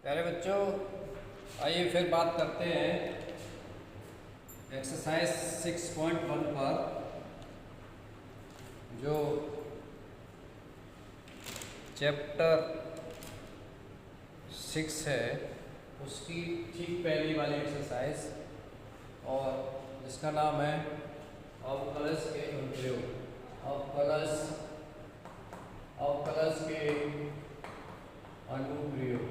प्यारे बच्चों, आइए फिर बात करते हैं एक्सरसाइज 6.1 पर। जो चैप्टर 6 है उसकी ठीक पहली वाली एक्सरसाइज, और जिसका नाम है अवकलज के अनुप्रयोग। अवकलज के अनुप्रयोग,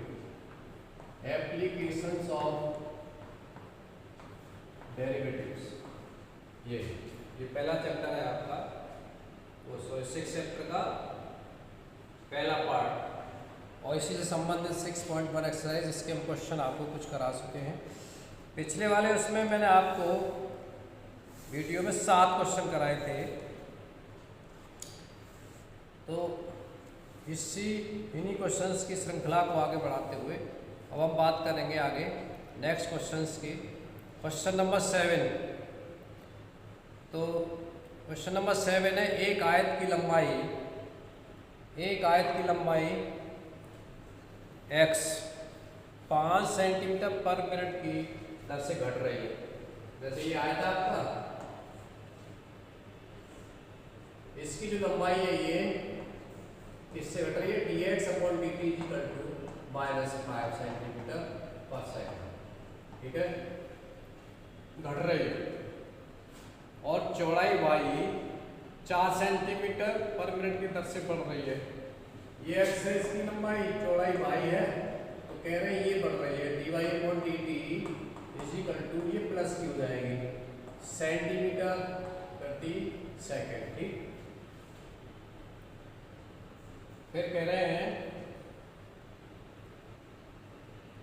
एप्लीकेशंस ऑफ डेरिवेटिव्स। ये पहला चैप्टर है आपका, वो 6 चैप्टर का पहला पार्ट, और इसी से संबंधित 6.1 एक्सरसाइज। इसके हम क्वेश्चन आपको कुछ करा चुके हैं। पिछले वाले उसमें मैंने आपको वीडियो में 7 क्वेश्चन कराए थे। तो इन्हीं क्वेश्चंस की श्रृंखला को आगे बढ़ाते हुए अब हम बात करेंगे आगे नेक्स्ट क्वेश्चंस की। Question number 7। तो क्वेश्चन नंबर 7 है, एक आयत की लंबाई x 5 सेंटीमीटर पर मिनट की दर से घट रही है। जैसे ये आयत है आपका, इसकी जो लंबाई है ये किससे घट रही है? dx/dt -5 सेंटीमीटर पर सेकंड। ठीक है, घट रही है। और चौड़ाई y 4 सेंटीमीटर पर मिनट की दर से बढ़ रही है। ये x है, इसकी लंबाई, चौड़ाई y है, तो कह रहे हैं ये बढ़ रही है। dy/dt ये प्लस की हो जाएगी, सेंटीमीटर प्रति सेकंड। ठीक, फिर कह रहे हैं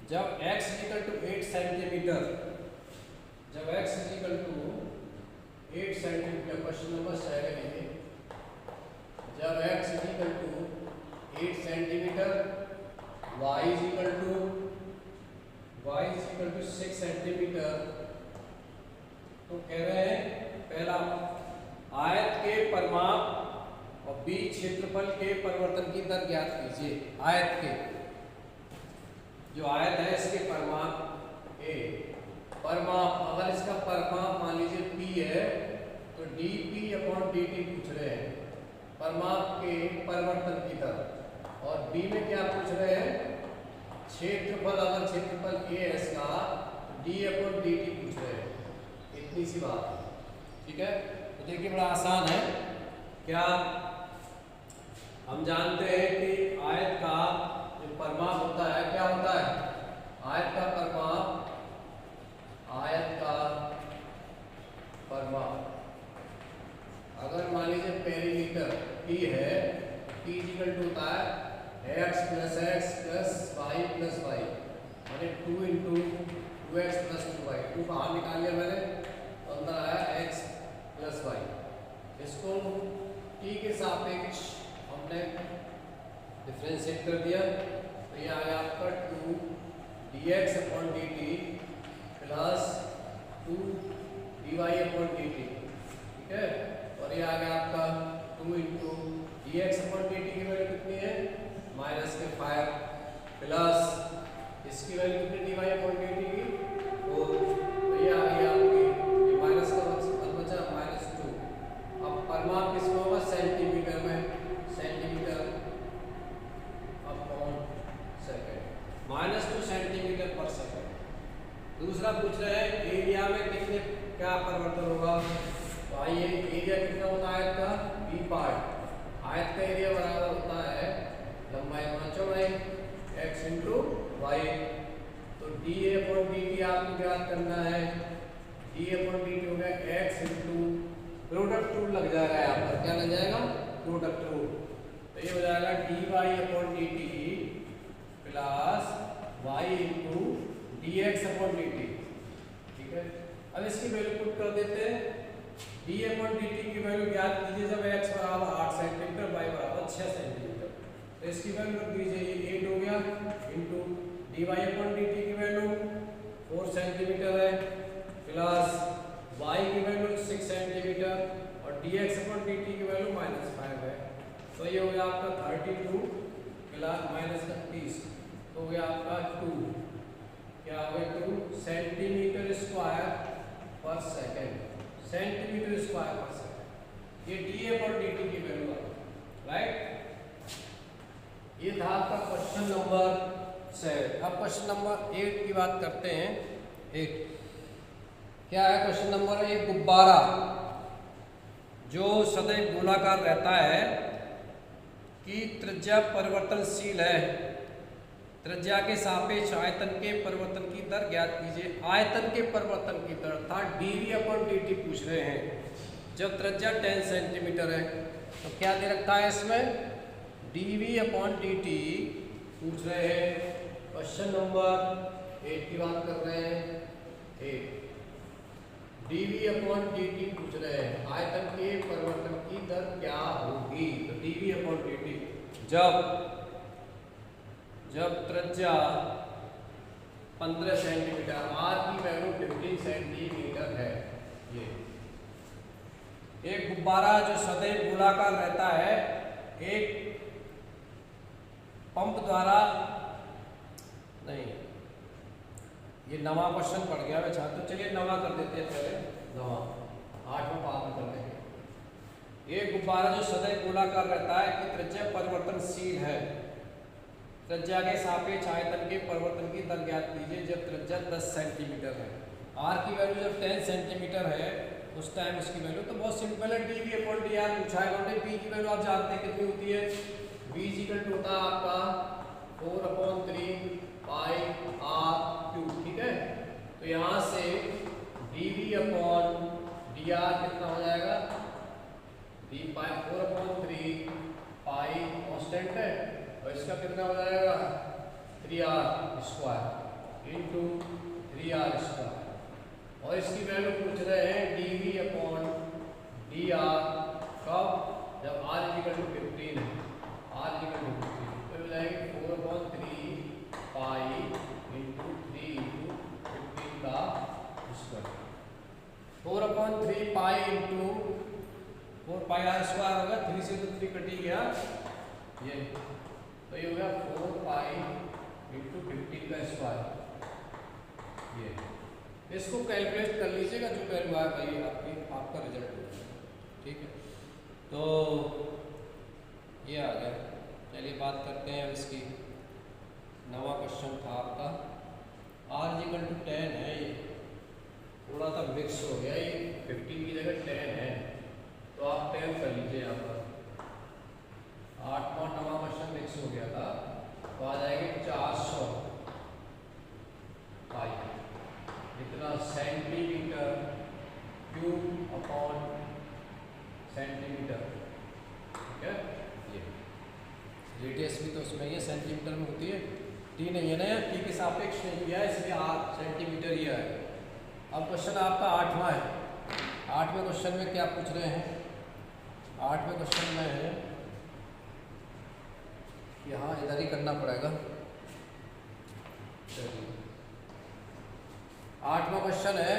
जब x 8 सेंटीमीटर, क्वेश्चन नंबर 7 है, जब x 8 सेंटीमीटर, y 6 सेंटीमीटर, तो कह रहे हैं पहला आयत के परिमाप और b क्षेत्रफल के परिवर्तन की दर ज्ञात कीजिए। आयत के, जो आयत है इसके परिमाप a, अगर इसका परिमाप मान लीजिए p है तो dp/dt पूछ रहे हैं, परिमाप के परिवर्तन की दर। और b में क्या पूछ रहे हैं? क्षेत्रफल, अगर क्षेत्रफल a है इसका d/dt पूछ रहे हैं। इतनी सी बात। ठीक है, तो देखिए बड़ा आसान है। क्या हम जानते हैं कि आयत का जो परिमाप होता है क्या होता है? आयत का परिमाप अगर मान लीजिए पेरीमीटर p है, p होता है x + x + y + y, यानी 2 × 2x + 2y। 2 बाहर निकाल लिया मैंने, तो अंदर आया x + y। इसको t के सापेक्ष हमने डिफरेंशिएट कर दिया, तो ये आया आपका 2 dx/dt + 2 dy/dt। ठीक है, और ये आ गया आपका 2 × dx/dt की वैल्यू कितनी है? -5 प्लस इसकी वैल्यू कितनी dy/dt की? तो ये आ गई आपकी, ये माइनस का बचा -2। अब परिमाप किसमें होगा? सेंटीमीटर में, सेंटीमीटर/सेकंड, -2 सेंटीमीटर पर सेकंड। दूसरा पूछ रहे हैं एरिया में कितने क्या परिवर्तन होगा? तो आइए, एरिया कितना होता है आयत का? b part. आयत का एरिया बराबर होता है लंबाई गुणा चौड़ाई, x × y। तो dA/dt आपको ज्ञात करना है। dA/dt हो गया x × प्रोडक्ट रूल लग जाएगा यहाँ पर। क्या लग जाएगा? Product rule. तो ये हो जाएगा dy/dt + y × dx/dt। ठीक है, अब इसकी वैल्यू पुट कर देते हैं। dA/dt की वैल्यू ज्ञात कीजिए जब x = 8 सेंटीमीटर, y = 6 सेंटीमीटर। तो इसकी वैल्यू रख दीजिए, ये 8 हो गया, इंटू dy/dt की वैल्यू 4 सेंटीमीटर है, प्लस y की वैल्यू 6 सेंटीमीटर, और dx/dt की वैल्यू -5 है। तो ये हो गया आपका 32 + -30, तो हो गया आपका 2, क्या हो गया 2 सेंटीमीटर स्क्वायर पर सेकेंड, सेंटीमीटर स्क्वायर पर सेकेंड। ये डी और डी टी की वैल्यू आ गई, राइट। ये था आपका क्वेश्चन नंबर 7। अब क्वेश्चन नंबर 8 की बात करते हैं। 8 क्या है क्वेश्चन नंबर? एक गुब्बारा जो सदैव गोलाकार रहता है की त्रिज्या परिवर्तनशील है, त्रिज्या के सापेक्ष आयतन के परिवर्तन की दर ज्ञात कीजिए। आयतन के परिवर्तन की दर अर्थात डीवी अपॉन डीटी पूछ रहे हैं। जब त्रिज्या 10 सेंटीमीटर है तो क्या दे रखा है इसमें? डीवी अपॉन डीटी पूछ रहे हैं। क्वेश्चन नंबर 8 की बात कर रहे हैं। 8 डीवी अपॉन डीटी पूछ रहे हैं, आयतन के परिवर्तन की दर क्या होगी? तो डीवी अपॉन डीटी जब त्रिज्या 15 सेंटीमीटर, आर की वैल्यू 15 सेंटीमीटर है। ये एक गुब्बारा जो सदैव गोलाकार रहता है, एक पंप द्वारा नहीं, ये नवा क्वेश्चन पड़ गया बेचा, तो चलिए नवा कर देते हैं पहले। नवा 8वां पाठ कर देंगे। एक गुब्बारा जो सदैव गोलाकार रहता है कि त्रिज्या परिवर्तनशील है, त्रिज्या के सापेक्ष आयतन के परिवर्तन की दर ज्ञात कीजिए जब त्रिज्या 10 सेंटीमीटर है। आर की वैल्यू जब 10 सेंटीमीटर है उस टाइम उसकी वैल्यू तो बहुत सिंपल है, डीवी अपॉन डी आर पूछा है उन्होंने। पी की वैल्यू आप जानते हैं कितनी होती है? वी इक्वल टू होता है आपका 4/3 पाई आर क्यूब, ठीक है। तो यहाँ से डीवी अपॉन डी आर कितना हो जाएगा? डी पाई 4/3 पाई कांस्टेंट है और इसका कितना हो जाएगा? 3r square into 3r square. और इसकी वैल्यू पूछ रहे हैं dv अपॉन dr कब? जब r इक्वल टू 15 है, r इक्वल टू 15 तो हो जाएगी 4/3 पाई इंटू 3 इंटू 15 का स्क्वायर। 4/3 पाई इंटू 4 पाई r स्क्वायर होगा, 3 से तो 3 कटी गया, ये तो ये हो गया 4 पाई इंटू 15 का स्क्वायर। ये इसको कैलकुलेट कर लीजिएगा, जो वैल्यू आया भाई आपका रिजल्ट होगा, ठीक है। तो ये आ गया। चलिए बात करते हैं अब इसकी। नवा क्वेश्चन था आपका, r इक्वल टू 10 है। ये थोड़ा सा मिक्स हो गया, ये 15 की जगह 10 है तो आप 10 कर लीजिए यहाँ पर। 8वां नवा क्वेश्चन मिक्स हो गया था तो आ जाएगी 400 पाई, इतना सेंटीमीटर क्यूब अपॉन सेंटीमीटर, ठीक है। ये रेडियस भी तो उसमें ये सेंटीमीटर में होती है, टी नहीं है ना, टी के सापेक्ष नहीं किया है इसलिए आर सेंटीमीटर ही है। अब क्वेश्चन आपका 8वां है। 8वें क्वेश्चन में क्या पूछ रहे हैं? 8वें क्वेश्चन में है, यहाँ इधर ही करना पड़ेगा। चलिए 8वां क्वेश्चन है,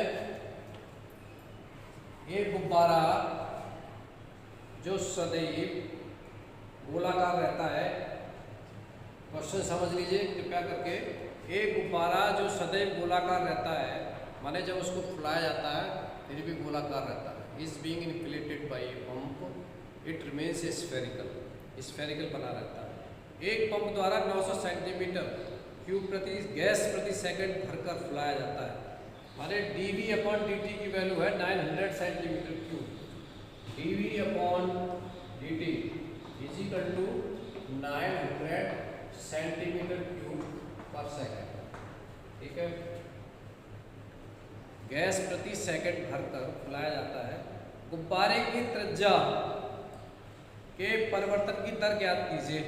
एक गुब्बारा जो सदैव गोलाकार रहता है। क्वेश्चन समझ लीजिए कृपया करके। एक गुब्बारा जो सदैव गोलाकार रहता है, माने जब उसको फुलाया जाता है फिर भी गोलाकार रहता है। Is being inflated by a pump, it remains spherical बना रहता है। एक पंप द्वारा 900 सेंटीमीटर क्यूब गैस प्रति सेकंड भरकर फुलाया जाता है। माने डीवी अपॉन डीटी की वैल्यू है 900 centimetre cube. D v upon d t is equal to 900 centimetre cube per second, ठीक है। गैस प्रति सेकंड भरकर फुलाया जाता है। गुब्बारे की त्रिज्या के परिवर्तन की दर ज्ञात कीजिए।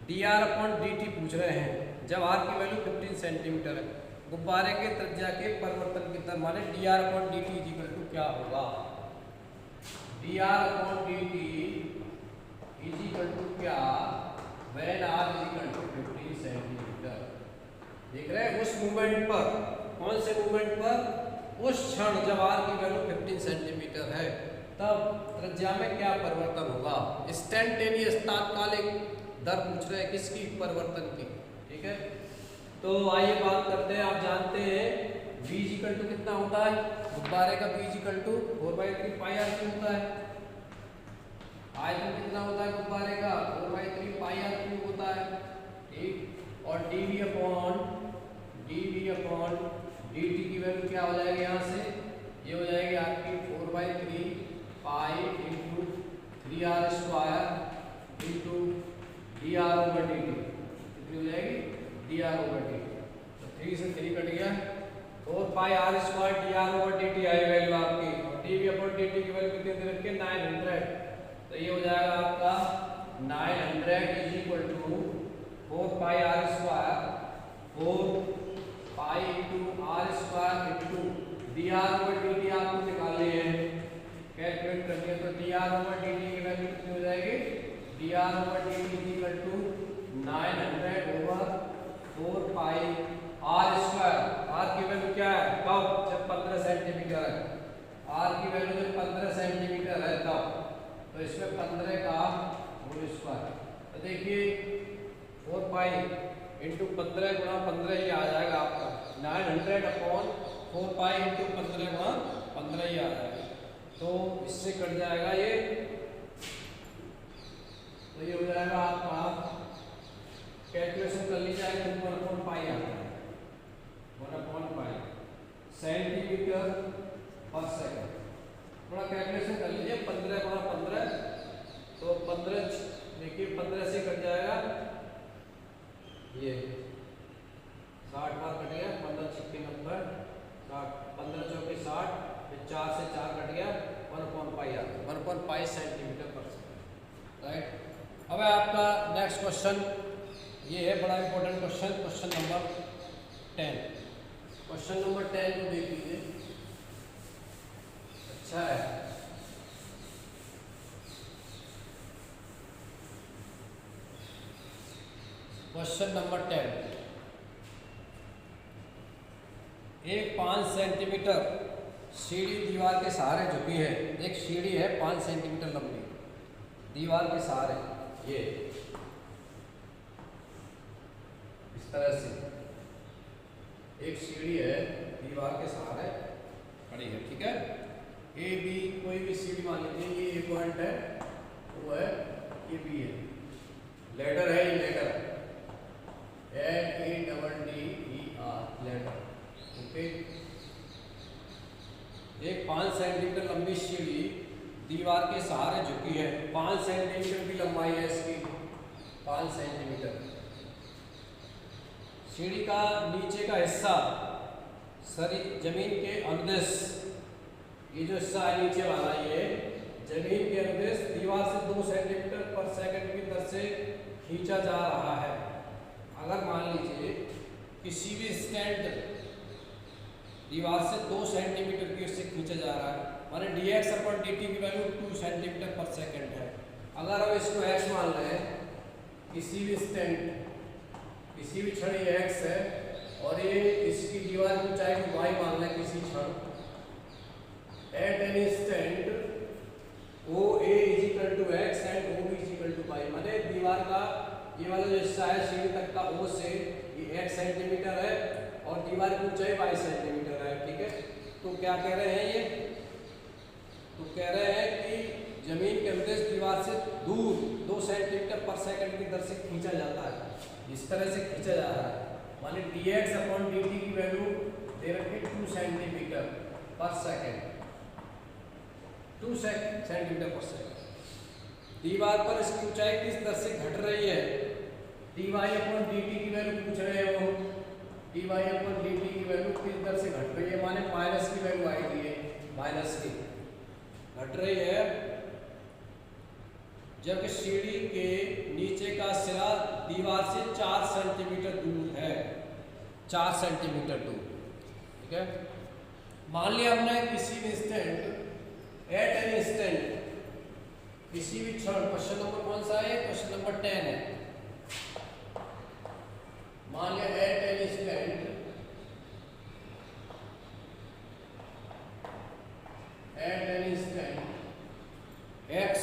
dr अपॉन dt पूछ रहे हैं जब r की वैल्यू 15 सेंटीमीटर है। गुब्बारे के त्रिज्या के परिवर्तन की दर माने dr upon dt equal to क्या होगा? dr upon dt is equal to क्या? When r is equal to 15 centimetre. देख रहे हैं उस मूवमेंट पर, कौन से मूवमेंट पर? उस क्षण जब r की वैल्यू 15 सेंटीमीटर है तब त्रिज्या में क्या परिवर्तन होगा? इंस्टेंटेनियस तात्कालिक दर पूछ रहे हैं किसकी? परिवर्तन की। ठीक है। तो आइए बात करते हैं, आप जानते हैं V इक्वल टू कितना होता है गुब्बारे का, V equal to 4/3 pi r cube होता है। आयतन कितना होता है गुब्बारे का, 4/3 पाई आर क्यू होता है, ठीक। और dV अपॉन dt की वैल्यू क्या हो जाएगी, यहाँ से ये हो जाएगी आपकी 4/3 pi into 3r² into dr/dt, कितनी हो जाएगी dr/dt। तो 3 से 3 कट गया, 4 pi r² dr/dt I value आपकी। और dV अपॉन dt की वैल्यू कितनी दे रखी है 900, तो ये हो जाएगा आपका 900 is equal to 4 pi r², 4 pi into r² into dr/dt आपको निकालनी है, कैलकुलेट करनी है। तो dr/dt की वैल्यू कितनी हो जाएगी, dr/dt is equal to 900 over 4 pi r²। r की वैल्यू क्या है, कब, जब 15 सेंटीमीटर है, r की वैल्यू जब 15 सेंटीमीटर है तब, तो इसमें 15 का होल स्क्वायर। तो देखिए 4 पाई इंटू 15 गुणा 15 ही आ जाएगा आपका 900 अपॉन 4 पाई इंटू 15 गुणा 15 ही आ जाएगा। तो इससे कट जाएगा ये, तो ये हो जाएगा आपका, कैलकुलेशन कर ली जाएगी 1/पाई आता है, 1/पाई सेंटीमीटर पर सेकंड। थोड़ा कैलकुलेशन कर लीजिए, 15 गुणा 15, तो 15 देखिए 15 से कट जाएगा ये 60 बार कट गया, 15 छिक्के 90, 15 चौके 60, फिर 4 से 4 कट गया, 1/पाई आ गया, 1/पाई सेंटीमीटर पर सेकंड, राइट। अब आपका नेक्स्ट क्वेश्चन ये है, बड़ा important question, question number 10। Question number 10 को देख लीजिए, अच्छा है। क्वेश्चन नंबर 10, एक 5 सेंटीमीटर सीढ़ी दीवार के सहारे झुकी है। एक सीढ़ी है 5 सेंटीमीटर लंबी, दीवार के सहारे, ये इस तरह से एक सीढ़ी है दीवार के सहारे खड़ी है, ठीक है। ए बी कोई भी सीढ़ी मान लीजिए, ये ए पॉइंट है, वो है, ये बी है, लेडर है, ये लेडर LADDER लेडर, ओके। एक 5 सेंटीमीटर लंबी सीढ़ी दीवार के सहारे झुकी है, 5 सेंटीमीटर की लंबाई है इसकी, 5 सेंटीमीटर। सीढ़ी का नीचे का हिस्सा जमीन के अनुदेश, ये जो हिस्सा है नीचे वाला, ये जमीन के अनुदेश दीवार से 2 सेंटीमीटर पर सेकंड की दर से खींचा जा रहा है। अगर मान लीजिए किसी भी स्टैंड दीवार से 2 सेंटीमीटर की उससे खींचा जा रहा है, माने dx/dt की वैल्यू 2 सेंटीमीटर पर सेकंड है। अगर हम इसको x मान लें, किसी भी स्टैंड, किसी भी क्षण ये x है, और ये इसकी दीवार की ऊंचाई को y मान लें किसी क्षण, at any stand OA is equal to x and OB is equal to y, माने दीवार का ये वाला जो हिस्सा है सीढ़ी तक का, O से ये x सेंटीमीटर है और दीवार की ऊंचाई 22 सेंटीमीटर है, ठीक है। तो क्या कह रहे हैं ये, तो कह रहे हैं कि जमीन के अनुदेश दीवार से दूर 2 सेंटीमीटर पर सेकंड की दर से खींचा जाता है, इस तरह से खींचा जा रहा है। माने dx/dt की वैल्यू दे रखी 2 सेंटीमीटर पर सेकंड, 2 सेंटीमीटर पर सेकंड। दीवार पर इसकी ऊंचाई किस दर से घट रही है, dy/dt की वैल्यू पूछ रहे हैं वो, dy/dt की वैल्यू किस दर से घट रही है, माने माइनस की वैल्यू आएगी, ये माइनस की घट रही है जब सीढ़ी के नीचे का सिरा दीवार से 4 सेंटीमीटर दूर है, 4 सेंटीमीटर दूर, ठीक है। मान लिया हमने किसी भी स्टैंड, एट एनी स्टैंड, किसी भी क्षण, क्वेश्चन नंबर कौन सा है, क्वेश्चन नंबर 10 है। मान लिया at any stand, at any stand x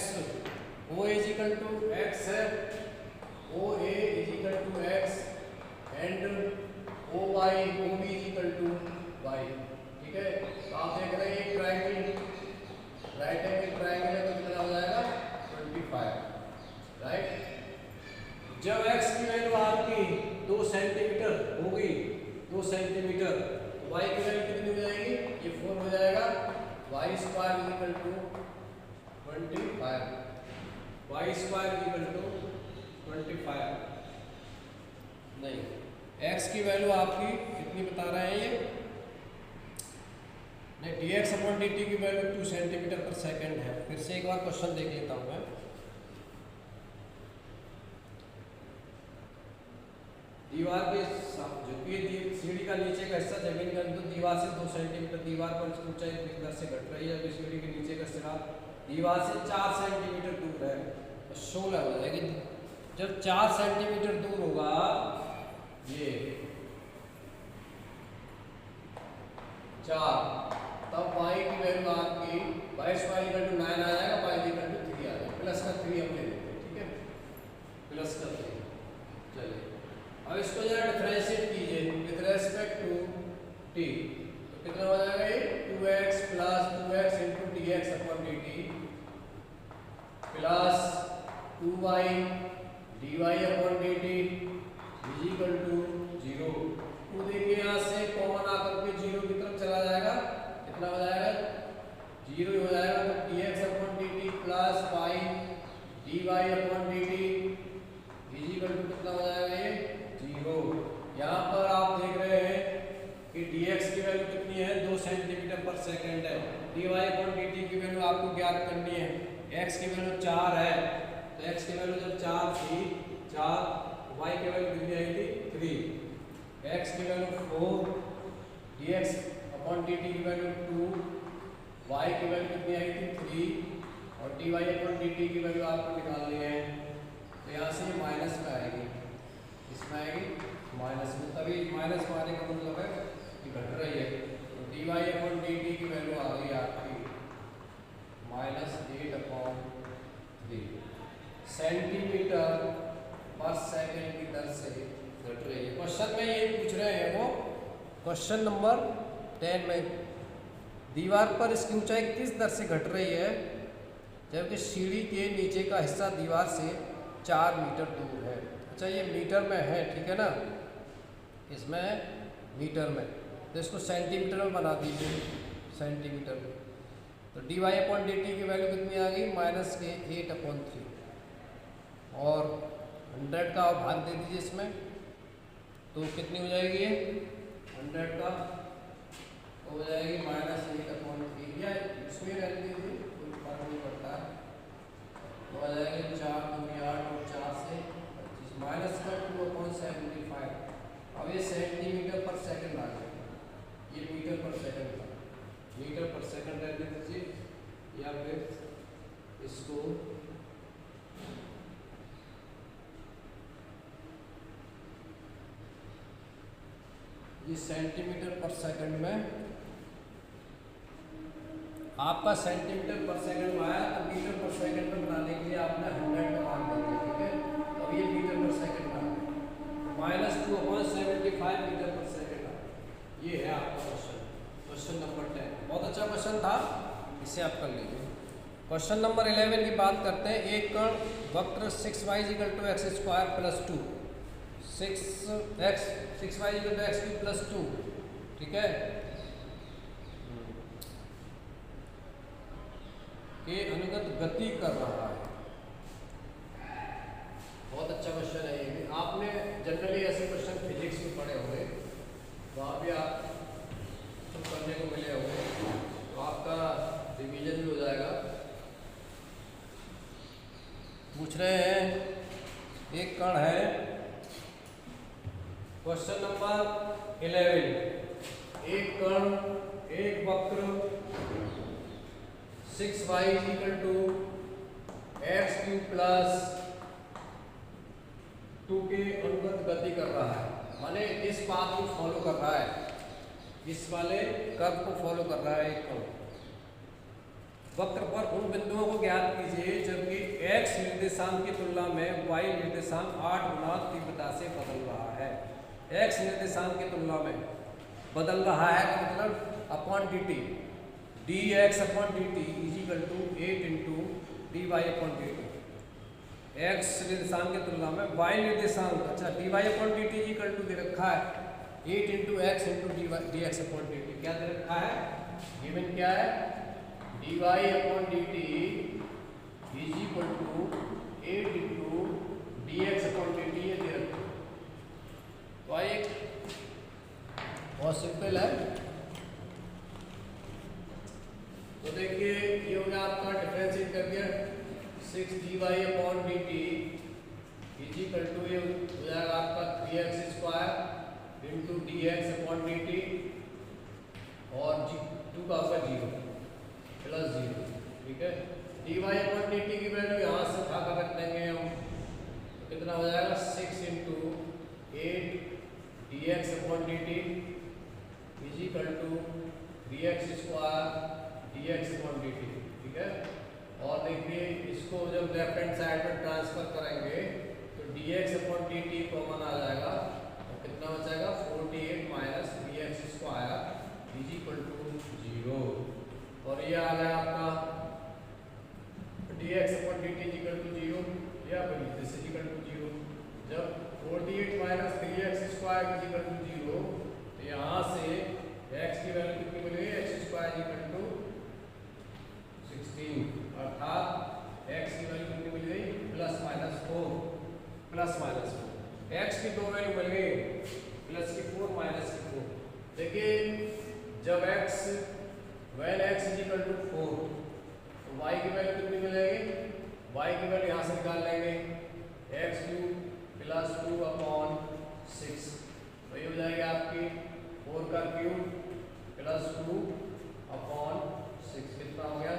O is equal to x है, OA is equal to x y O B equal to y. ठीक है, तो आप देख रहे हैं एक ट्रायंगल, राइट एंगल ट्रायंगल है, तो कितना हो जाएगा 25, राइट। जब x की वैल्यू आपकी 2 सेंटीमीटर होगी, 2 सेंटीमीटर, तो y की वैल्यू कितनी हो जाएगी, ये 4 हो जाएगा। Y square equal to 25, y square equal to 25। नहीं, x की वैल्यू आपकी कितनी बता रहे हैं ये, नहीं, dx अपॉन dt की वैल्यू 2 सेंटीमीटर पर सेकंड है। फिर से एक बार क्वेश्चन देख लेता हूं मैं। दीवार के झुकी सीढ़ी का नीचे का हिस्सा जमीन का तो दीवार से 2 सेंटीमीटर, दीवार पर ऊंचाई किस दर से घट रही है, तो सीढ़ी के नीचे का सिरा दीवार से 4 सेंटीमीटर दूर है, तो 16 हो जाएगी। जब 4 सेंटीमीटर दूर होगा ये 4, तब y की वैल्यू आपकी y स्क्वायर इक्वल टू 9 आ जाएगा, y इक्वल टू 3 आ जाएगा, प्लस का 3 हम ले लेते हैं। ठीक है, प्लस का 3। चलिए अब इसको जरा डिफरेंशिएट कीजिए विद रेस्पेक्ट टू t, तो कितना हो जाएगा ये 2x plus 2x into dx upon dt plus 2y dy upon dt is equal to 0। तो देखिए यहाँ से कॉमन आकर के 0 की तरफ चला जाएगा, कितना हो जाएगा 0 हो जाएगा, तो dx upon dt plus y dy upon dt is equal to कितना हो जाएगा ये 0। यहाँ पर आप देख रहे हैं कि dx की वैल्यू कितनी है 2 सेंटीमीटर पर सेकंड है, dy अपॉन dt की वैल्यू आपको ज्ञात करनी है, x की वैल्यू 4 है, तो x की वैल्यू जब 4 थी 4, y की वैल्यू कितनी आई थी 3, x की वैल्यू 4, dx अपॉन dt की वैल्यू 2, y की वैल्यू कितनी आई थी 3, और dy अपॉन dt की वैल्यू आपको निकालनी है, तो यहाँ से ये माइनस में आएगी, इसमें आएगी माइनस में, तभी माइनस में आने का मतलब है कि घट रही है, तो dy अपॉन dt की वैल्यू आ गई आपकी -8/3 सेंटीमीटर पर सेकंड की दर से घट रही है। क्वेश्चन में ये पूछ रहे हैं वो, क्वेश्चन नंबर 10 में दीवार पर इसकी ऊंचाई किस दर से घट रही है जबकि सीढ़ी के नीचे का हिस्सा दीवार से 4 मीटर दूर है। अच्छा ये मीटर में है, ठीक है ना, इसमें मीटर में, तो इसको सेंटीमीटर में बना दीजिए, सेंटीमीटर में, तो dy अपॉन dt की वैल्यू कितनी आ गई -8/3, और 100 का भाग दे दीजिए इसमें, तो कितनी हो जाएगी ये 100 का हो जाएगी -8/3, या इसमें रख दीजिए, कोई फर्क नहीं पड़ता है, तो आ जाएगी 4 दूनी 8 और 4 से 25 माइनस का 2/75। अब ये सेंटीमीटर पर सेकंड आ जाएगा, ये मीटर पर सेकंड था, मीटर पर सेकंड रख दीजिए, या फिर इसको ये सेंटीमीटर पर सेकंड में, आपका सेंटीमीटर पर सेकंड में आया, तो मीटर पर सेकंड में बनाने के लिए आपने 100 का मान दिया, ठीक है, अब ये मीटर पर सेकंड में -2/75 मीटर पर सेकंड आ, ये है आपका क्वेश्चन, क्वेश्चन नंबर 10। बहुत अच्छा क्वेश्चन था, इसे आप कर लीजिए। क्वेश्चन नंबर 11 की बात करते हैं। एक कण वक्र 6y = x² + 2, 6y = x³ + 2, ठीक है, के अनुगत गति कर रहा है। बहुत अच्छा क्वेश्चन है ये भी, आपने जनरली ऐसे क्वेश्चन फिजिक्स में पढ़े होंगे, वहाँ भी आप सब करने को मिले होंगे, तो आपका रिवीजन भी हो जाएगा। पूछ रहे हैं एक कण है, क्वेश्चन नंबर 11, एक कण एक वक्र 6y = x³ + 2 के अनुगत गति कर रहा है, माने इस पाथ को फॉलो कर रहा है, इस वाले कर्व को फॉलो कर रहा है एक कण। वक्र पर उन बिंदुओं को ज्ञात कीजिए जबकि x निर्देशांक की तुलना में y निर्देशांक 8 गुना तीव्रता से बदल रहा है। एक्स निर्देशांक की तुलना में बदल रहा है, तो मतलब upon D T, D x upon D T is equal to 8 into D Y upon D T. X निर्देशांक की तुलना में वाई निर्देशांक, अच्छा D Y upon D T equal to दे रखा है 8 into X into D x upon D T. क्या दे रखा है, गिवन क्या है, D Y upon D T is equal to 8 into D x upon D T, ये दे रखा है। तो आइए बहुत सिंपल है, तो देखिए ये हो गया आपका डिफरेंशिएट कर दिया 6 d Y upon D T is equal to, ये हो जाएगा आपका 3x square into D x upon D t और 2 का होगा 0 प्लस 0, ठीक है। D Y upon D t की वैल्यू यहाँ से उठा कर रख देंगे हम, तो कितना हो जाएगा 6 into 8 D x upon D T is equal to 3x square D x upon D T, ठीक है। और देखिए इसको जब लेफ्ट हैंड साइड पर ट्रांसफर करेंगे तो D x upon D T common आ जाएगा, तो कितना बचेगा 48 minus D X square is equal to 0, और ये आ गया आपका D x upon D T equal to 0, या फिर दिस इज इक्वल टू 0। जब 48 minus 3x square is equal to 0, तो यहाँ से x की वैल्यू कितनी मिल गई, x स्क्वायर इक्वल टू 16, अर्थात x की वैल्यू कितनी मिल गई प्लस माइनस 4, x की दो वैल्यू मिल गई, प्लस की 4 माइनस की 4। देखिए जब when x is equal to 4, तो y की वैल्यू कितनी मिलेगी, y की वैल्यू यहाँ से निकाल लेंगे x क्यूब प्लस 2 अपॉन 6, तो ये हो जाएगी आपकी 4 का क्यूब प्लस 2 अपॉन 6, कितना हो गया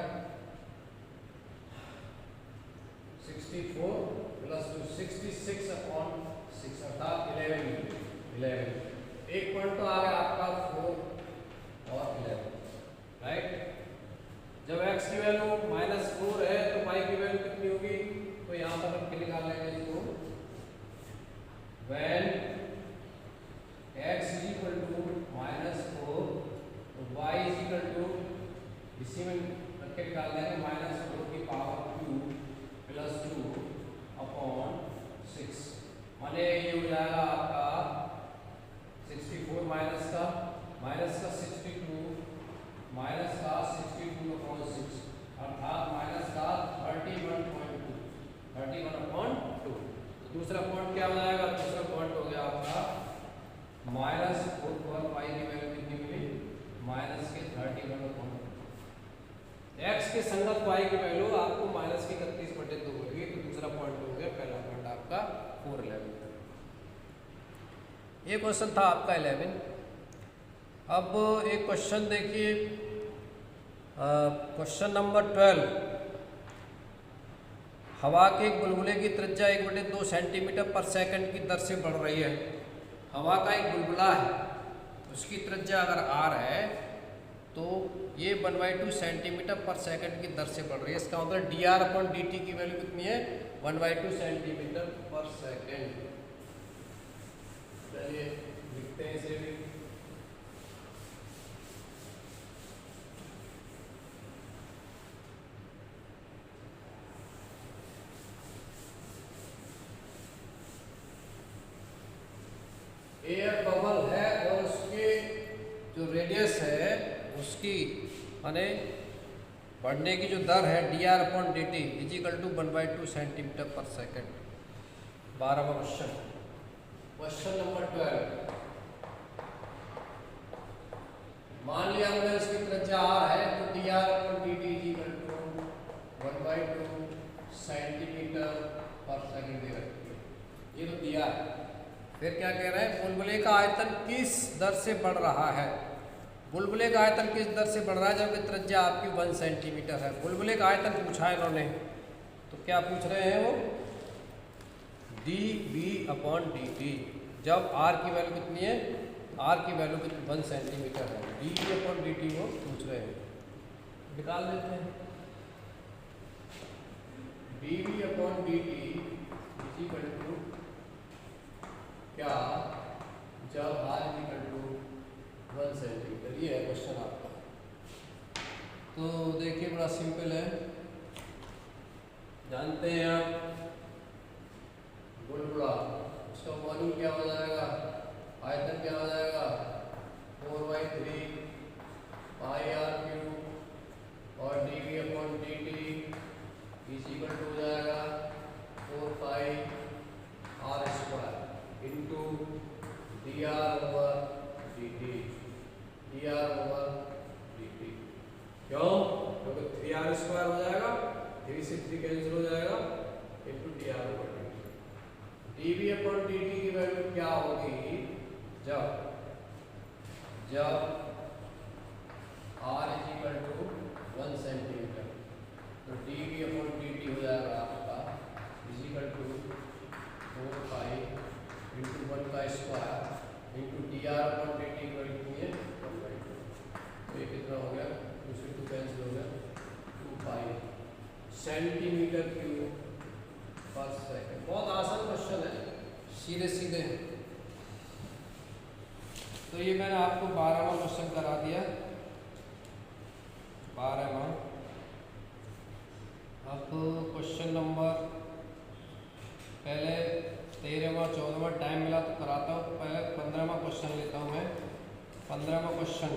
64 प्लस 2 66 अपॉन 6, अर्थात 11। एक पॉइंट तो आ गया आपका 4 और 11, राइट। जब x की वैल्यू -4 है तो y की वैल्यू कितनी होगी, तो यहाँ पर हम निकाल लेंगे इसको, when x is equal to -4, तो y is equal to, इसी में रख के निकाल देंगे -4 की पावर क्यूब प्लस 2 अपॉन 6, माने ये हो जाएगा आपका 64 माइनस का 62 माइनस का 62 अपॉन 6, अर्थात माइनस का 31.2। दूसरा पॉइंट क्या हो जाएगा, दूसरा पॉइंट हो गया आपका -4 पर y की वैल्यू कितनी मिली, माइनस के 31। x के संगत y की वैल्यू आपको माइनस की 31/2 मिलेगी, तो दूसरा पॉइंट हो गया, पहला पॉइंट आपका 411। ये क्वेश्चन था आपका 11। अब एक क्वेश्चन देखिए, क्वेश्चन नंबर 12। हवा के एक बुलबुले की त्रिज्या 1/2 सेंटीमीटर पर सेकंड की दर से बढ़ रही है। हवा का एक बुलबुला है, उसकी त्रिज्या अगर r है तो ये 1/2 सेंटीमीटर पर सेकंड की दर से बढ़ रही है। इसका मतलब dr अपॉन dt की वैल्यू कितनी है, 1/2 सेंटीमीटर पर सेकंड। चलिए लिखते हैं इसे भी, एयर बबल है और उसके जो रेडियस है उसकी माने बढ़ने की जो दर है dr upon dt is equal to 1/2 centimetre पर सेकंड। 12वां क्वेश्चन, क्वेश्चन नंबर 12। मान लिया हमने इसकी त्रिज्या r है, तो dr upon dt is equal to 1/2 centimetre पर सेकंड दे रखी है, ये तो दिया है। फिर क्या कह रहे हैं, बुलबुले का आयतन किस दर से बढ़ रहा है। बुलबुले का आयतन किस दर से बढ़ रहा है, जबकि त्रिज्या आपकी 1 सेंटीमीटर है। बुलबुले का आयतन पूछा है इन्होंने, तो क्या पूछ रहे हैं वो, dv अपॉन dt। जब r की वैल्यू कितनी है, r की वैल्यू कितनी 1 सेंटीमीटर है, dv अपॉन dt वो पूछ रहे हैं। निकाल देते हैं, dv upon dt is equal to क्या dr/dt, dr/dt। क्यों? क्योंकि 3r² हो जाएगा, 3 से 3 कैंसिल हो जाएगा, इंटू dr/dt। dv/dt की वैल्यू क्या होगी? जब r = 1 सेंटीमीटर, तो dv/dt हो जाएगा आपका = 4 पाई इंटू 1 का स्क्वायर इंटू dr/dt की वैल्यू है 1/2। तो ये कितना हो गया? 2 से 2 कैंसिल हो गया, 2 पाई सेंटीमीटर क्यूब पर सेकंड। बहुत आसान क्वेश्चन है, सीधे सीधे। तो ये मैंने आपको 12वां क्वेश्चन करा दिया, 12वां। अब क्वेश्चन नंबर पहले 13वां 14वां टाइम मिला तो कराता हूँ। पहले 15वां क्वेश्चन लेता हूँ मैं। 15वां question,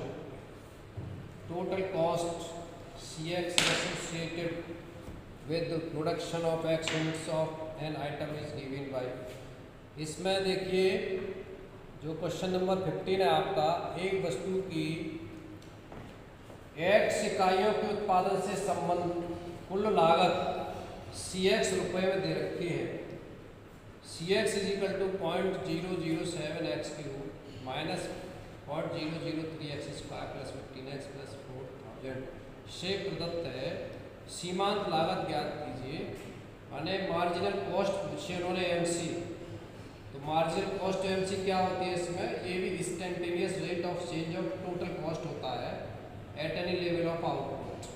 total cost CX associated with production of X units of an item is given by. इसमें देखिए जो क्वेश्चन नंबर 15 है आपका, एक वस्तु की X इकाइयों के उत्पादन से संबंध कुल लागत CX रुपये में दे रखी है। CX = 0.007x³ minus 0.003x² + 15x + 4000 से प्रदत्त है। सीमांत लागत ज्ञात कीजिए। माने मार्जिनल कॉस्ट पूछे उन्होंने MC। तो मार्जिनल कॉस्ट MC क्या होती है इसमें? ये भी instantaneous rate of change of total cost होता है eight any level of output.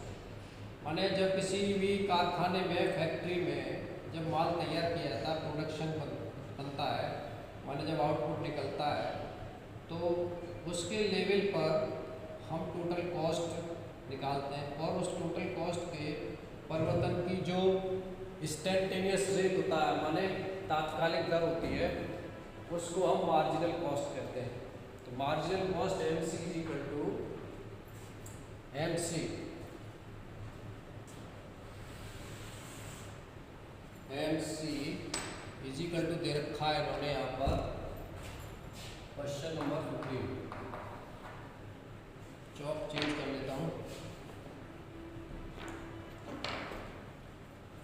माने जब किसी भी कारखाने में, फैक्ट्री में जब माल तैयार किया जाता है, प्रोडक्शन बनता है, माने जब आउटपुट निकलता है, तो उसके लेवल पर हम टोटल कॉस्ट निकालते हैं और उस टोटल कॉस्ट के परिवर्तन की जो इंस्टेंटेनियस रेट होता है, माने तात्कालिक दर होती है, उसको हम मार्जिनल कॉस्ट कहते हैं। तो मार्जिनल कॉस्ट MC दे रखा है इन्होंने यहाँ पर क्वेश्चन नंबर 15। चौक चेंज कर लेता हूँ।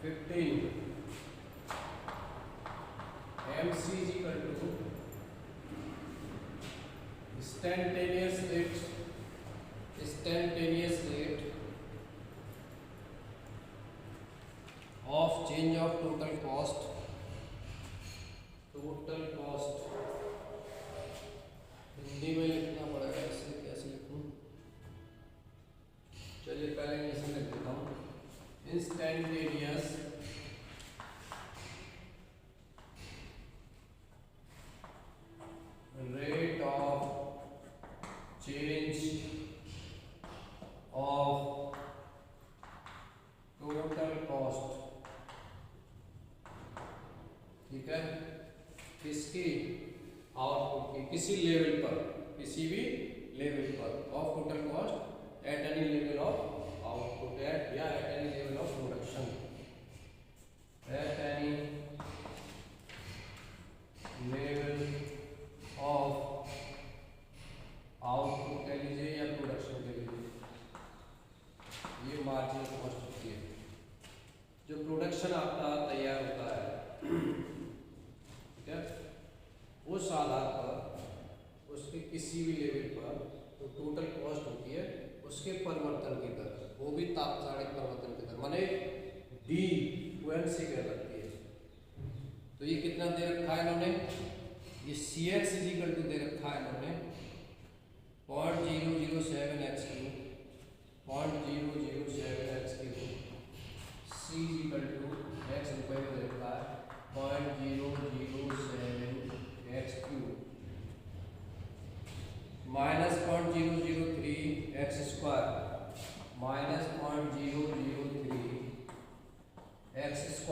15 MC instantaneous rate of change of total cost Hindi में लिखना पड़ेगा, इसे कैसे लिखूं? चलिए पहले इसे लिख देता हूँ। Instantaneous rate of change of total cost, ठीक है, किसकी? आउटपुट की, किसी लेवल पर, किसी भी लेवल पर of total cost at any level of output या at any level of production, at any level of output कह लीजिए या प्रोडक्शन कह लीजिए। ये मार्जिनल कॉस्ट होती है। जो प्रोडक्शन आपका तैयार होता है, ठीक है, उस आधार पर उसके किसी भी लेवल पर तो टोटल कॉस्ट होती है, उसके परिवर्तन की दर, वो भी तात्कालिक परिवर्तन की दर, माने डी MC कह रखी है। तो ये कितना दे रखा है इन्होंने? ये CX = दे रखा है इन्होंने 0.007x³, 0.007x³। C = X रुपये में दे रखा है 0.007x³ minus 0.003x² minus 0.003x²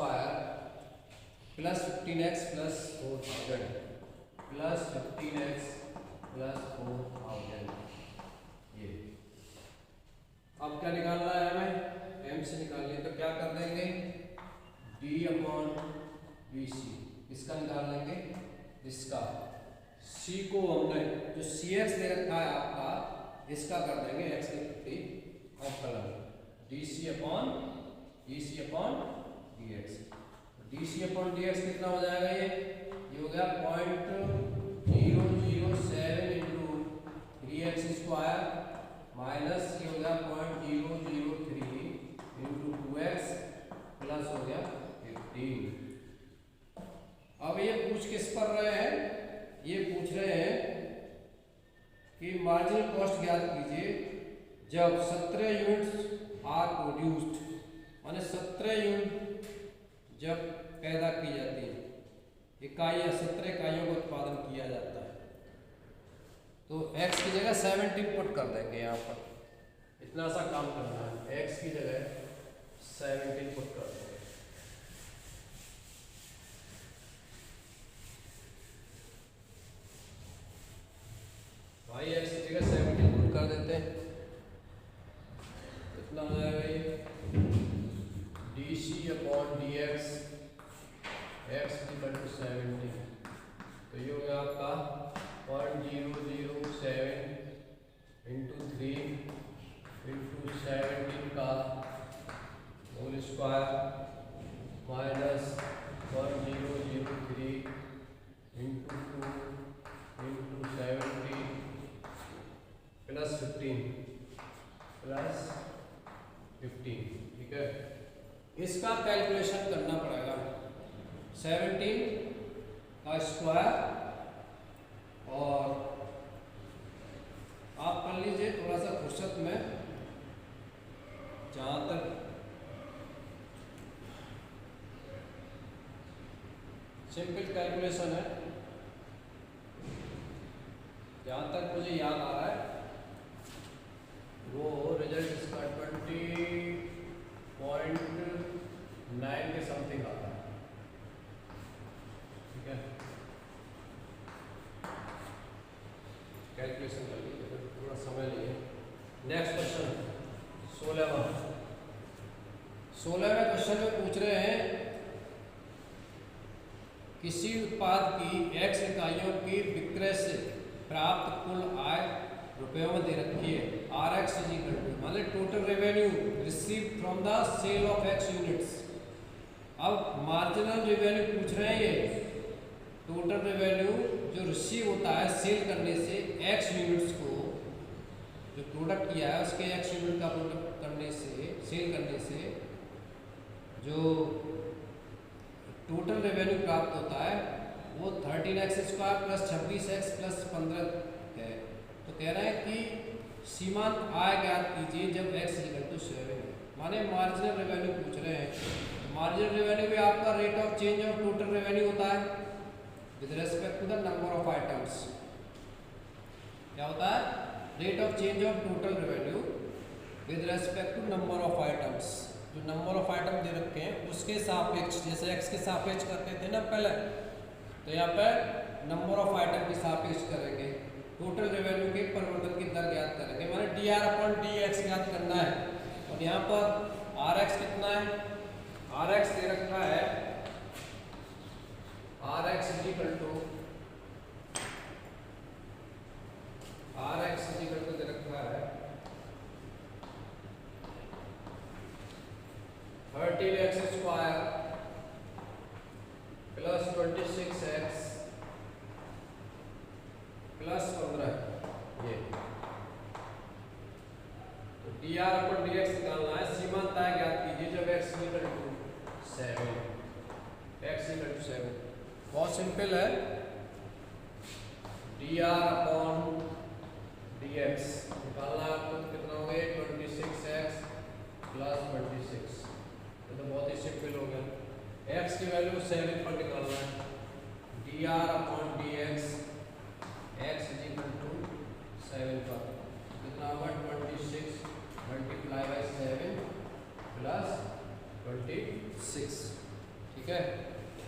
plus 15x + 4000 plus 15x + 4000। ये अब क्या निकालना है हमें? MC निकालनी है। तो क्या कर देंगे? D/BC। इसका निकाल लेंगे, इसका सी को हमने जो सी एक्स दे रखा है आपका, इसका कर देंगे एक्स की प्रति अवकलन, d c upon d x. D c upon d x कितना हो जाएगा, ये हो गया 0.007 इंटू 3x स्क्वायर माइनस ये हो गया 0.003 इंटू 2x प्लस हो गया 15। अब ये पूछ किस पर रहे हैं, ये पूछ रहे हैं कि मार्जिनल कॉस्ट ज्ञात कीजिए जब 17 यूनिट्स आर प्रोड्यूस्ड, माने 17 यूनिट जब पैदा की जाती है, इकाइयाँ 17 इकाइयों का उत्पादन किया जाता है, तो x की जगह 17 पुट कर देंगे। यहाँ पर इतना सा काम करना है, x की जगह 17 पुट कर देंगे। भाई x की जगह 17 पुट कर देते हैं, कितना हो जाएगा ये d c upon d x x equal to 17, तो ये हो गया आपका 0.007 इंटू 3 इंटू 17 का whole square minus 1003 into 2 into 17 plus 15, ठीक है। इसका कैलकुलेशन करना पड़ेगा, 17 का स्क्वायर, और आप कर लीजिए थोड़ा सा फुर्सत में, जहाँ तक सिंपल कैलकुलेशन है, जहाँ तक मुझे याद आ रहा है वो रिजल्ट इसका 20.9 के समथिंग आता है, ठीक है। कैलकुलेशन कर लीजिए, थोड़ा समय लिए। नेक्स्ट क्वेश्चन 16वें क्वेश्चन में पूछ रहे हैं किसी उत्पाद की x इकाइयों की विक्रय से प्राप्त कुल आय रुपयों में दे रखी है, R X is equal to, मतलब total revenue receive from the sale of x units. अब मार्जिनल रेवेन्यू पूछ रहे हैं, ये टोटल रेवेन्यू जो रिसीव होता है सेल करने से x यूनिट्स को, जो प्रोडक्ट किया है उसके x यूनिट का प्रोडक्ट करने से, सेल करने से जो टोटल रेवेन्यू प्राप्त होता है वो 13x square plus 26x plus 15 है। तो कह रहे हैं कि सीमांत आय ज्ञात कीजिए जब x इक्वल टू 7 है, माने मार्जिनल रेवेन्यू पूछ रहे हैं। मार्जिनल रेवेन्यू भी आपका rate of change of total revenue होता है with respect to the number of items. क्या होता है, rate of change of total revenue with respect to number of items. जो नंबर ऑफ आइटम दे रखे हैं उसके सापेक्ष, जैसे x के सापेक्ष करते थे ना पहले, तो यहाँ पर नंबर ऑफ आइटम के सापेक्ष करेंगे, टोटल रेवेन्यू के परिवर्तन की दर ज्ञात करेंगे, माने dr अपॉन dx ज्ञात करना है। और यहाँ पर rx कितना है, rx दे रखा है, rx इज इक्वल टू दे रखा है 13x square plus 26x plus 15, ये तो dr अपॉन dx निकालना है। सीमांत आय ज्ञात कीजिए जब x equal to 7, x equal to 7। बहुत सिंपल है, dr अपॉन dx निकालना है आपको, तो कितना हो गया 26x प्लस 26, तो बहुत ही सिंपल हो गया। x की वैल्यू 7 पर निकालना है, dr upon dx x is equal to 7 पर कितना होगा 26 मल्टीप्लाई बाय 7 प्लस 26, ठीक है।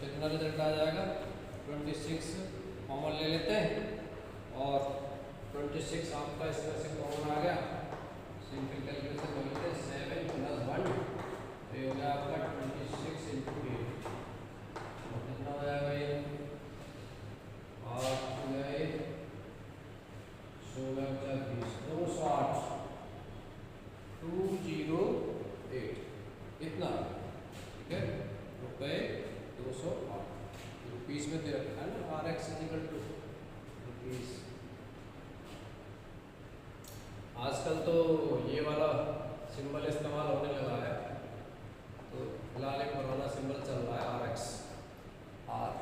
कितना रिजल्ट आ जाएगा 26, कॉमन ले लेते हैं और 26 आपका इस तरह से कॉमन आ गया, सिंपल कैलकुलेशन कर लेते हैं, 7 प्लस 1 तो ये हो गया आपका 26 इंटू 8, कितना हो जाएगा ये, और रुपीज़ में दे रखा है ना, RX इक्वल टू रुपीज़। आजकल तो ये वाला सिंबल इस्तेमाल होने लगा है, तो फिलहाल एक पुराना सिंबल चल रहा है RX, R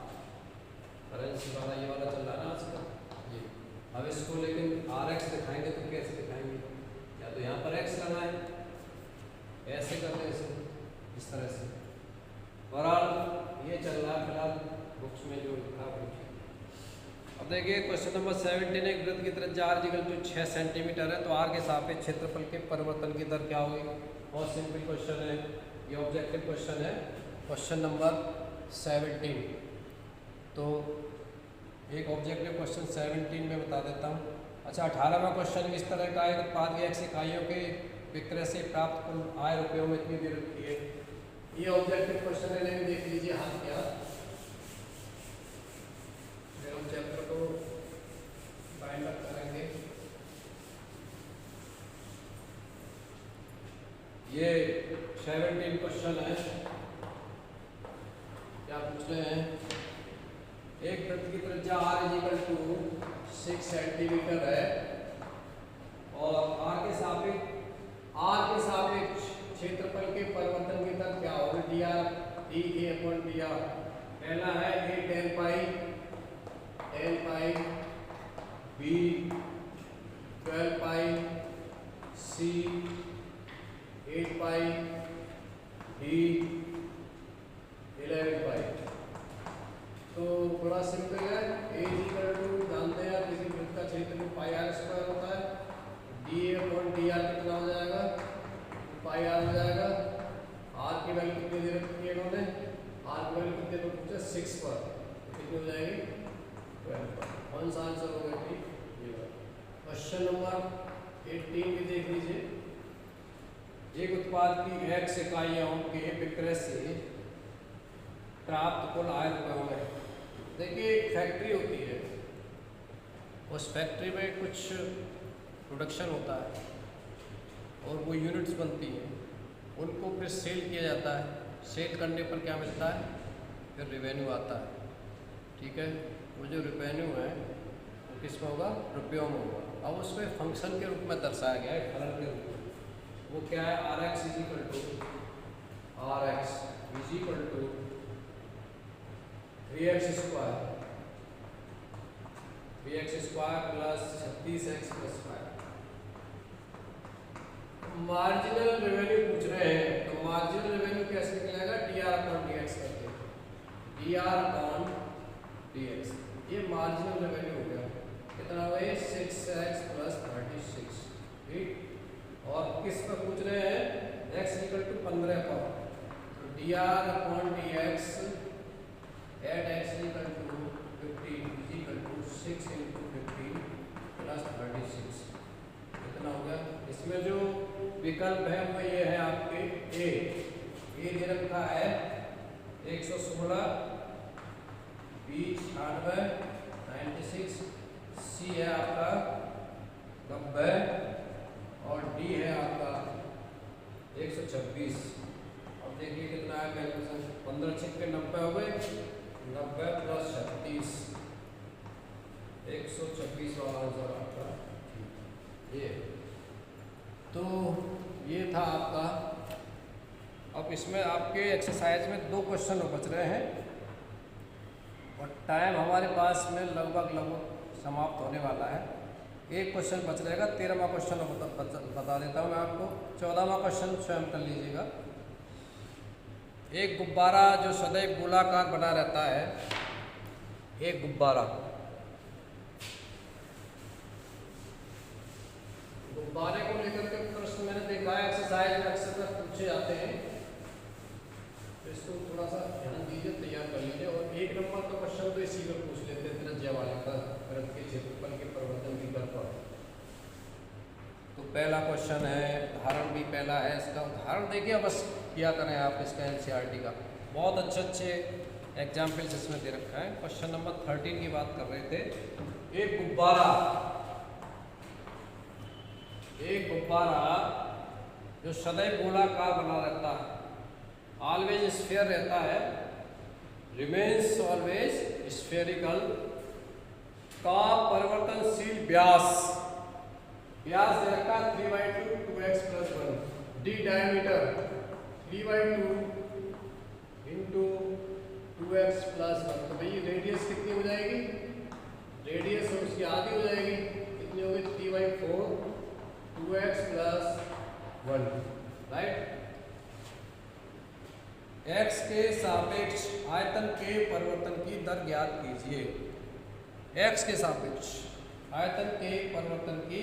करेंसी वाला, ये वाला चल रहा है ना आजकल ये। अब इसको लेकिन RX दिखाएंगे तो कैसे दिखाएंगे, या तो यहाँ पर X लगाएं, ऐसे कर दें इसे, इस तरह से। बहरहाल ये चल रहा है फिलहाल बुक्स में जो लिखा है। अब देखिए क्वेश्चन नंबर 17, एक वृत्त की त्रिज्या r इक्वल टू 6 सेंटीमीटर है, तो r के सापेक्ष क्षेत्रफल के परिवर्तन की दर क्या होगी। बहुत सिंपल क्वेश्चन है, ये ऑब्जेक्टिव क्वेश्चन है, क्वेश्चन नंबर 17। तो एक ऑब्जेक्टिव क्वेश्चन 17 में बता देता हूँ। अच्छा, 18वां क्वेश्चन इस तरह का है, उत्पाद की x इकाइयों के विक्रय से प्राप्त कुल आय रुपयों में इतनी दे रखी है। ये ऑब्जेक्टिव क्वेश्चन है, लेकिन देख लीजिए हाथ क्या, हम चैप्टर को बाइंड अप करेंगे। ये 17 क्वेश्चन है, क्या पूछ रहे हैं, एक वृत्त की त्रिज्या r इक्वल टू 6 सेंटीमीटर है और r के सापेक्ष क्षेत्रफल के परिवर्तन की दर क्या होगी, dA/dr। पहला है a 10 pi, b 12 pi, c 8 pi, d 11 पाई। तो बड़ा सिंपल है, a इक्वल टू जानते हैं आप, किसी वृत्त का क्षेत्रफल पाई r स्क्वायर होता है, dA/dr कितना हो जाएगा, पाई r हो जाएगा। r की वैल्यू कितनी दे रखी है इन्होंने, r की वैल्यू कितने पर पूछा, 6 पर, कितनी हो जाएगी, 12 पर। कौन सा आंसर होगा, ठीक ये वाला। क्वेश्चन नंबर 18 भी देख लीजिए, एक उत्पाद की x इकाइयों के विक्रय से प्राप्त कुल आय रुपयों में। देखिए एक फैक्ट्री होती है, उस फैक्ट्री में कुछ प्रोडक्शन होता है और वो यूनिट्स बनती हैं, उनको फिर सेल किया जाता है। सेल करने पर क्या मिलता है, फिर रेवेन्यू आता है, ठीक है। वो जो रेवेन्यू है वो किस में होगा, रुपयों में होगा। अब उसमें फंक्शन के रूप में दर्शाया गया है, फलन के रूप में। वो क्या है, RX equal to 3x square plus 36x plus 5। Marginal revenue पूछ रहे हैं, तो मार्जिनल रेवेन्यू कैसे निकलेगा, dr/dx करके, dr/dx। ये मार्जिनल रेवेन्यू हो गया, कितना हुआ, 6x प्लस 36, ठीक। और किस पर पूछ रहे हैं, x इक्वल टू 15 पर, तो dr/dx at x equal to 15 equal to 6 × 15 plus 36, कितना हो गया। इसमें जो विकल्प है वो ये है आपके ए दे रखा है 116, बी 96, सी है आपका 90 और डी है आपका 126। अब देखिए कितना है कैलकुलेशन, 15 × 6 90 हो गए, 90 प्लस 36, 126 वाला आंसर आपका ये। तो ये था आपका। अब इसमें आपके एक्सरसाइज में 2 क्वेश्चन बच रहे हैं और टाइम हमारे पास में लगभग समाप्त होने वाला है। एक क्वेश्चन बच रहेगा, 13वां क्वेश्चन बता देता हूँ मैं आपको। 14वां क्वेश्चन स्वयं कर लीजिएगा। एक गुब्बारा जो सदैव गोलाकार बना रहता है, एक गुब्बारा गुब्बारे को लेकर के प्रश्न मैंने देखा है एक्सरसाइज में अक्सर पूछे जाते हैं, तो इसको थोड़ा सा ध्यान दीजिए, तैयार कर लीजिए। और 1 नंबर का क्वेश्चन तो इसी में पूछ लेते हैं, त्रिज्या वाले का, वृत्त के क्षेत्रफल के परिवर्तन की दर पर। तो पहला क्वेश्चन है, उदाहरण भी पहला है, इसका उदाहरण देखिए बस किया करें आप, इसका NCERT का बहुत अच्छे एग्जाम्पल्स इसमें दे रखा है। क्वेश्चन नंबर 13 की बात कर रहे थे। एक गुब्बारा जो सदैव गोलाकार बना रहता है, ऑलवेज स्फीयर रहता है, रिमेन्स ऑलवेज स्फेरिकल का परिवर्तनशील व्यास दे रखा 3/2 2x + 1, D diameter 3/2 into 2x + 1। तो भाई रेडियस कितनी हो जाएगी, रेडियस उसकी आधी हो जाएगी, कितनी होगी 3/4 2x + 1, राइट। x के सापेक्ष आयतन के परिवर्तन की दर ज्ञात कीजिए। x के सापेक्ष आयतन के परिवर्तन की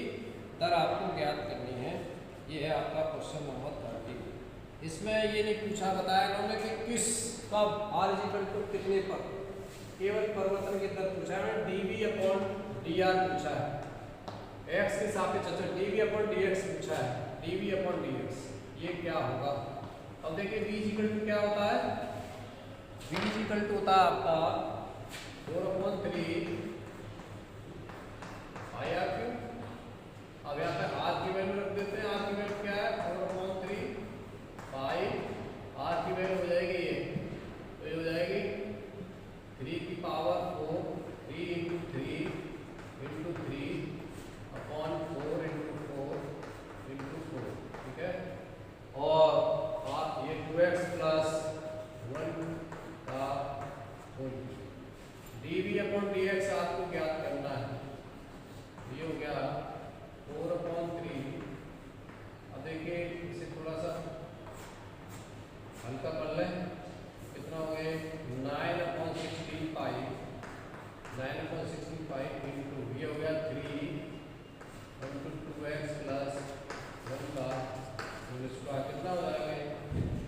दर आपको ज्ञात करनी है। ये है आपका क्वेश्चन नंबर 30। इसमें ये नहीं पूछा बताया उन्होंने कि किस कब r कितने पर, केवल परिवर्तन की दर पूछा है, dv/dr पूछा है। x के सापेक्ष अच्छा dv/dx पूछा है, dv/dx ये क्या होगा। अब देखिए v क्या होता है, v होता है आपका 4/3 πr³। अब यहाँ पे r की वैल्यू रख देते हैं, r की वैल्यू क्या है 4/3 पाई, r की वैल्यू हो जाएगी ये, तो ये हो जाएगी 3 की पावर 4 3 × 3 × 3/4 × 4 × 4, ठीक है। और ये 2x + 1 का होल dv/dx आपको ज्ञात करना है। ये हो गया 4/3। अब देखिए इसे थोड़ा सा हल्का कर लें, कितना हो गया 9/16 पाई, 9/16 पाई इंटू ये हो गया 3 × 2x + 1 का होल स्क्वायर, कितना हो जाएगा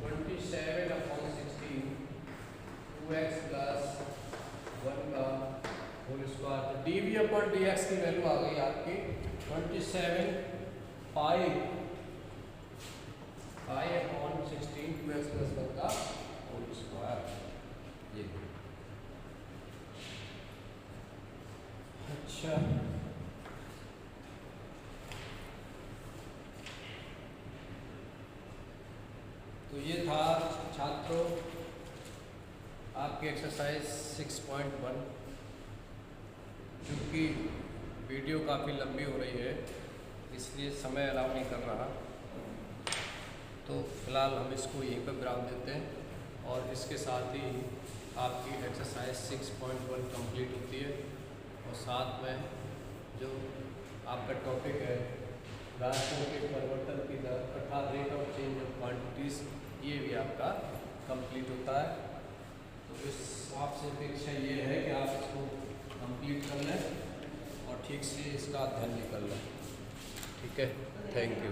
27/16 2x + 1 का होल स्क्वायर। तो dv/dx की वैल्यू आ गई आपकी 27 पाई अपॉन 16 2x + 1 का होल स्क्वायर। ये अच्छा, तो ये था छात्रों आपकी एक्सरसाइज 6.1। क्योंकि वीडियो काफ़ी लंबी हो रही है इसलिए समय अलाउ नहीं कर रहा, तो फिलहाल हम इसको यहीं पर विराम देते हैं और इसके साथ ही आपकी एक्सरसाइज 6.1 कंप्लीट होती है। और साथ में जो आपका टॉपिक है राशियों के परिवर्तन की दर अर्थात rate of change of quantities, ये भी आपका कंप्लीट होता है। तो इस आपसे अपेक्षा ये है कि आप इसको कंप्लीट कर लें और ठीक से इसका अध्ययन भी कर लें। ठीक है, थैंक यू।